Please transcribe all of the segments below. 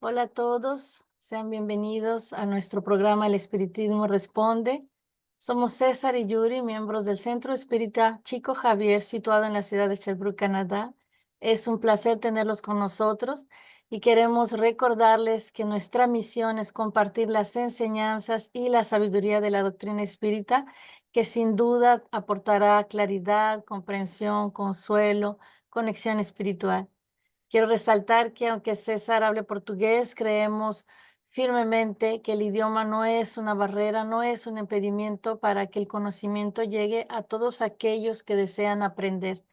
Hola a todos, sean bienvenidos a nuestro programa El Espiritismo Responde. Somos César y Yuri, miembros del Centro Espírita Chico Javier, situado en la ciudad de Sherbrooke, Canadá. Es un placer tenerlos con nosotros y queremos recordarles que nuestra misión es compartir las enseñanzas y la sabiduría de la doctrina espírita, que sin duda aportará claridad, comprensión, consuelo, conexión espiritual. Quiero resaltar que aunque César hable portugués, creemos firmemente que el idioma no es una barrera, no es un impedimento para que el conocimiento llegue a todos aquellos que desean aprender.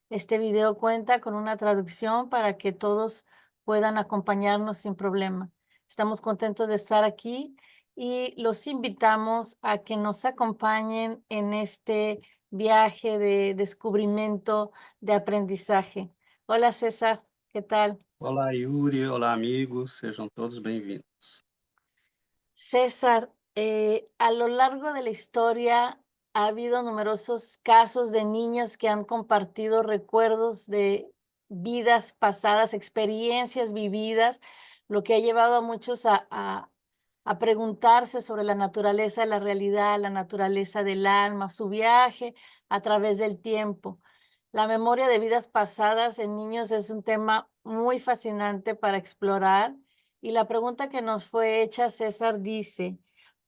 Este video cuenta con una traducción para que todos puedan acompañarnos sin problema. Estamos contentos de estar aquí y los invitamos a que nos acompañen en este viaje de descubrimiento, de aprendizaje. Hola César. ¿Qué tal? Olá, Yuri. Olá, amigos. Sejam todos bem-vindos. César, a lo largo de la historia ha habido numerosos casos de niños que han compartido recuerdos de vidas pasadas, experiencias vividas, lo que ha llevado a muchos a preguntarse sobre la naturaleza de la realidad, la naturaleza del alma, su viaje a través del tiempo. La memoria de vidas pasadas en niños es un tema muy fascinante para explorar. Y la pregunta que nos fue hecha, César, dice,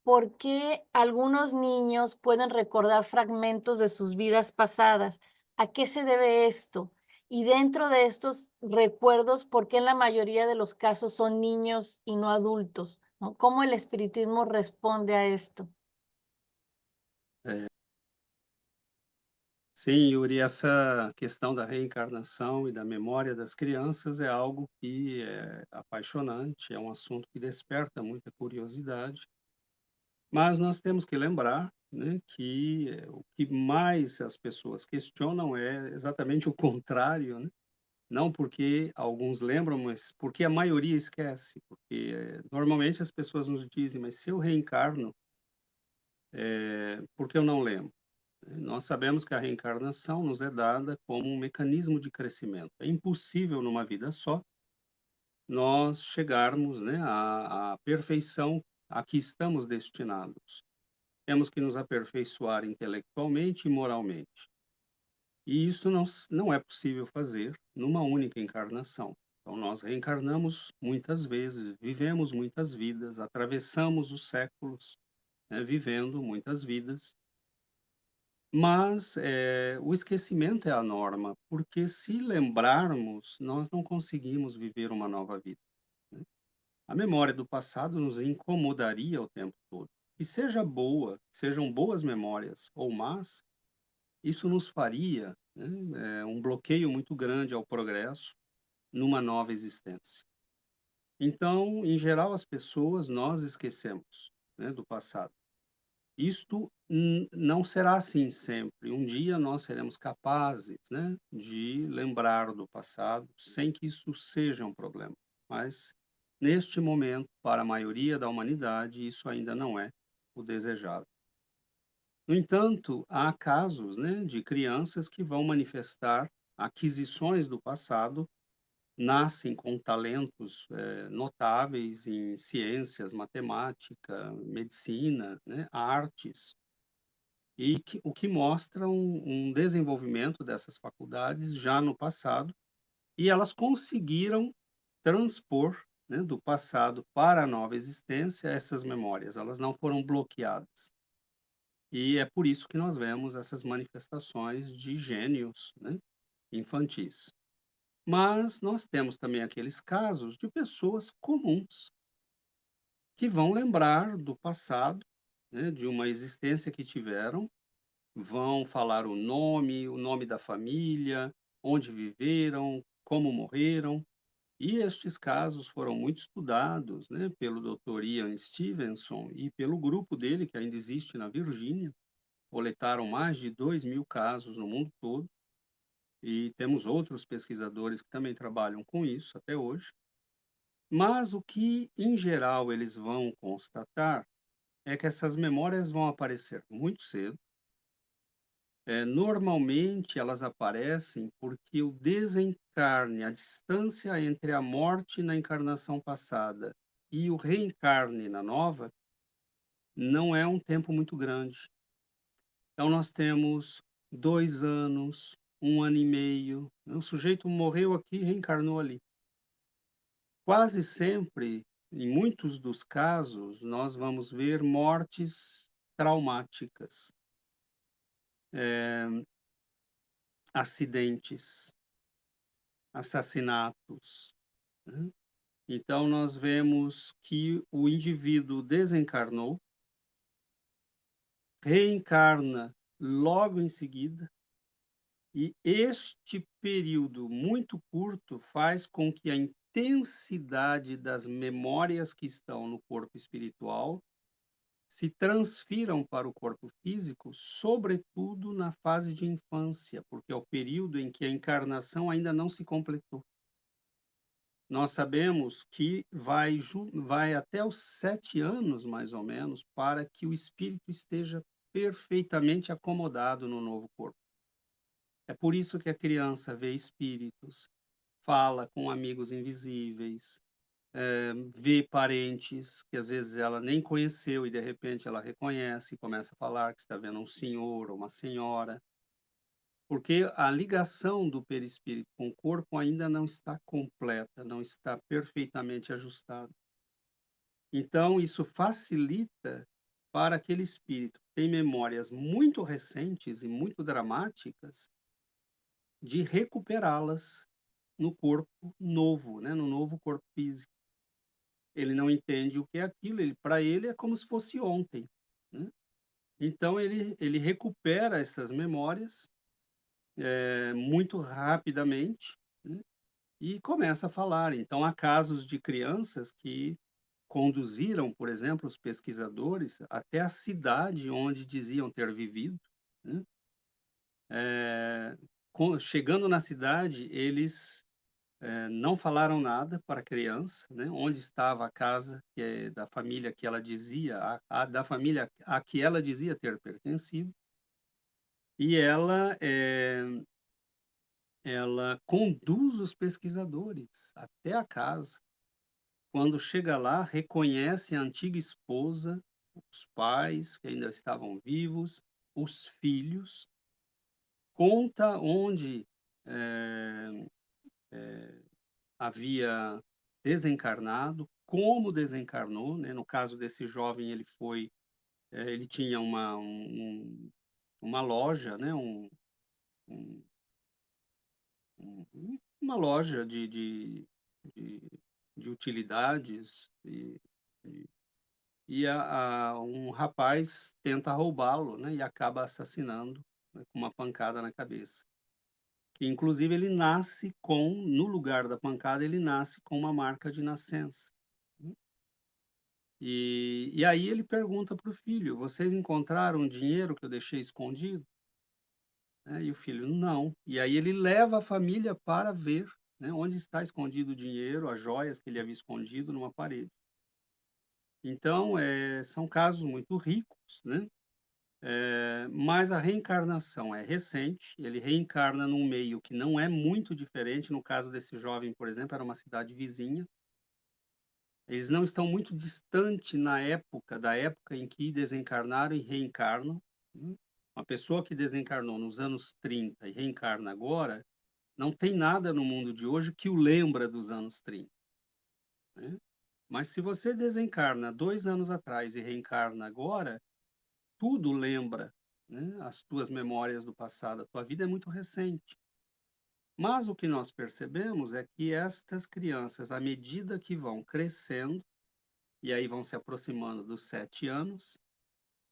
¿por qué algunos niños pueden recordar fragmentos de sus vidas pasadas? ¿A qué se debe esto? Y dentro de estos recuerdos, ¿por qué en la mayoría de los casos son niños y no adultos? ¿No? ¿Cómo el espiritismo responde a esto? É, sim, Yuri, essa questão da reencarnação e da memória das crianças é algo que é apaixonante, é um assunto que desperta muita curiosidade, mas nós temos que lembrar, né, que o que mais as pessoas questionam é exatamente o contrário, né? Não porque alguns lembram, mas porque a maioria esquece, porque normalmente as pessoas nos dizem, mas se eu reencarno, por que eu não lembro? Nós sabemos que a reencarnação nos é dada como um mecanismo de crescimento. É impossível numa vida só nós chegarmos, né, à perfeição a que estamos destinados. Temos que nos aperfeiçoar intelectualmente e moralmente. E isso não é possível fazer numa única encarnação. Então, nós reencarnamos muitas vezes, vivemos muitas vidas, atravessamos os séculos, né, vivendo muitas vidas. Mas, o esquecimento é a norma, porque se lembrarmos, nós não conseguimos viver uma nova vida, né. A memória do passado nos incomodaria o tempo todo. Que seja boa, sejam boas memórias ou más, isso nos faria, né, um bloqueio muito grande ao progresso numa nova existência. Então, em geral, as pessoas, nós esquecemos, né, do passado. Isto não será assim sempre. Um dia nós seremos capazes, né, de lembrar do passado sem que isso seja um problema. Mas, neste momento, para a maioria da humanidade, isso ainda não é o desejável. No entanto, há casos, né, de crianças que vão manifestar aquisições do passado, nascem com talentos notáveis em ciências, matemática, medicina, né, artes, e o que mostra um desenvolvimento dessas faculdades já no passado, e elas conseguiram transpor, né, do passado para a nova existência essas memórias, elas não foram bloqueadas. E é por isso que nós vemos essas manifestações de gênios, né, infantis. Mas nós temos também aqueles casos de pessoas comuns, que vão lembrar do passado, né, de uma existência que tiveram, vão falar o nome da família, onde viveram, como morreram, e estes casos foram muito estudados, né, pelo Dr. Ian Stevenson e pelo grupo dele, que ainda existe na Virgínia. Coletaram mais de 2.000 casos no mundo todo, e temos outros pesquisadores que também trabalham com isso até hoje. Mas o que, em geral, eles vão constatar é que essas memórias vão aparecer muito cedo, Normalmente elas aparecem porque o desencarne, a distância entre a morte na encarnação passada e o reencarne na nova, não é um tempo muito grande. Então nós temos 2 anos, 1 ano e meio, né, o sujeito morreu aqui e reencarnou ali. Quase sempre, em muitos dos casos, nós vamos ver mortes traumáticas, acidentes, assassinatos, né. Então nós vemos que o indivíduo desencarnou, reencarna logo em seguida, e este período muito curto faz com que a intensidade das memórias que estão no corpo espiritual se transfiram para o corpo físico, sobretudo na fase de infância, porque é o período em que a encarnação ainda não se completou. Nós sabemos que vai até os 7 anos, mais ou menos, para que o espírito esteja perfeitamente acomodado no novo corpo. É por isso que a criança vê espíritos, fala com amigos invisíveis, vê parentes que às vezes ela nem conheceu e de repente ela reconhece e começa a falar que está vendo um senhor ou uma senhora, porque a ligação do perispírito com o corpo ainda não está completa, não está perfeitamente ajustada. Então isso facilita para aquele espírito que tem memórias muito recentes e muito dramáticas, de recuperá-las no corpo novo, né, no novo corpo físico. Ele não entende o que é aquilo, para ele é como se fosse ontem, né. Então ele recupera essas memórias, muito rapidamente, né, e começa a falar. Então há casos de crianças que conduziram, por exemplo, os pesquisadores até a cidade onde diziam ter vivido, né. Chegando na cidade, eles não falaram nada para a criança, né, onde estava a casa que é da família que ela dizia, a da família a que ela dizia ter pertencido, e ela conduz os pesquisadores até a casa. Quando chega lá, reconhece a antiga esposa, os pais que ainda estavam vivos, os filhos, conta onde, eh havia desencarnado, como desencarnou, né, no caso desse jovem ele tinha uma loja, né, um uma loja de de utilidades e um rapaz tenta roubá-lo, né, e acaba assassinando, né, com uma pancada na cabeça. Que inclusive ele nasce no lugar da pancada, ele nasce com uma marca de nascença, né. E aí ele pergunta para o filho: "Vocês encontraram o dinheiro que eu deixei escondido?", né, e o filho: "Não". E aí ele leva a família para ver, né, onde está escondido o dinheiro, as joias que ele havia escondido numa parede. Então, são casos muito ricos, né, mas a reencarnação é recente, ele reencarna num meio que não é muito diferente, no caso desse jovem, por exemplo, era uma cidade vizinha. Eles não estão muito distante da época em que desencarnaram e reencarnam, né. Uma pessoa que desencarnou nos anos 30 e reencarna agora, não tem nada no mundo de hoje que o lembra dos anos 30, né. Mas se você desencarna 2 anos atrás e reencarna agora, tudo lembra, né, as tuas memórias do passado, a tua vida é muito recente. Mas o que nós percebemos é que estas crianças, à medida que vão crescendo, e aí vão se aproximando dos 7 anos,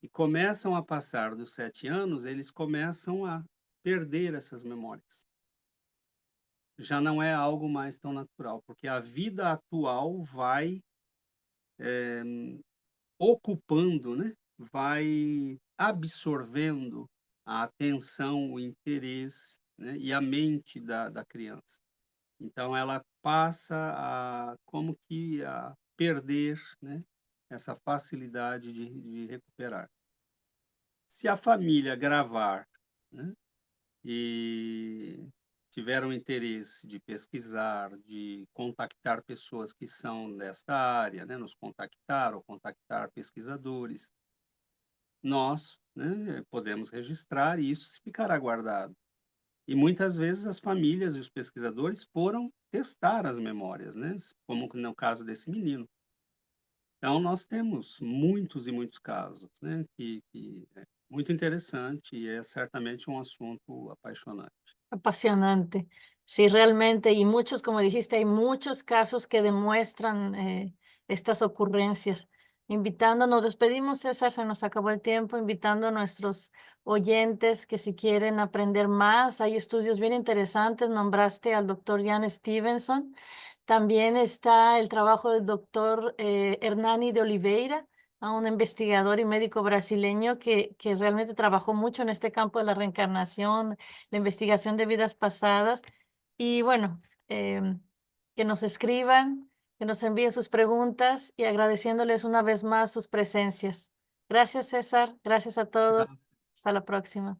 e começam a passar dos 7 anos, eles começam a perder essas memórias. Já não é algo mais tão natural, porque a vida atual vai, ocupando, né, vai absorvendo a atenção, o interesse, né, e a mente da criança. Então ela passa a como que a perder, né, essa facilidade de recuperar. Se a família gravar né, e tiveram interesse de pesquisar, de contactar pessoas que são desta área, né, nos contactar ou contactar pesquisadores. Nós, né, podemos registrar e isso ficará guardado. E muitas vezes as famílias e os pesquisadores foram testar as memórias, né, como no caso desse menino. Então nós temos muitos e muitos casos, né, que é muito interessante e é certamente um assunto apaixonante. Apasionante. Sí, realmente, y muchos, como dijiste, hay muchos casos que demuestran estas ocurrencias. Nos despedimos, César, se nos acabó el tiempo, invitando a nuestros oyentes que si quieren aprender más, hay estudios bien interesantes, nombraste al doctor Jan Stevenson, también está el trabajo del doctor Hernani de Oliveira, a un investigador y médico brasileño que realmente trabajó mucho en este campo de la reencarnación, la investigación de vidas pasadas. Y bueno, que nos escriban, que nos envíen sus preguntas y agradeciéndoles una vez más sus presencias. Gracias, César. Gracias a todos. Graças. Hasta la próxima.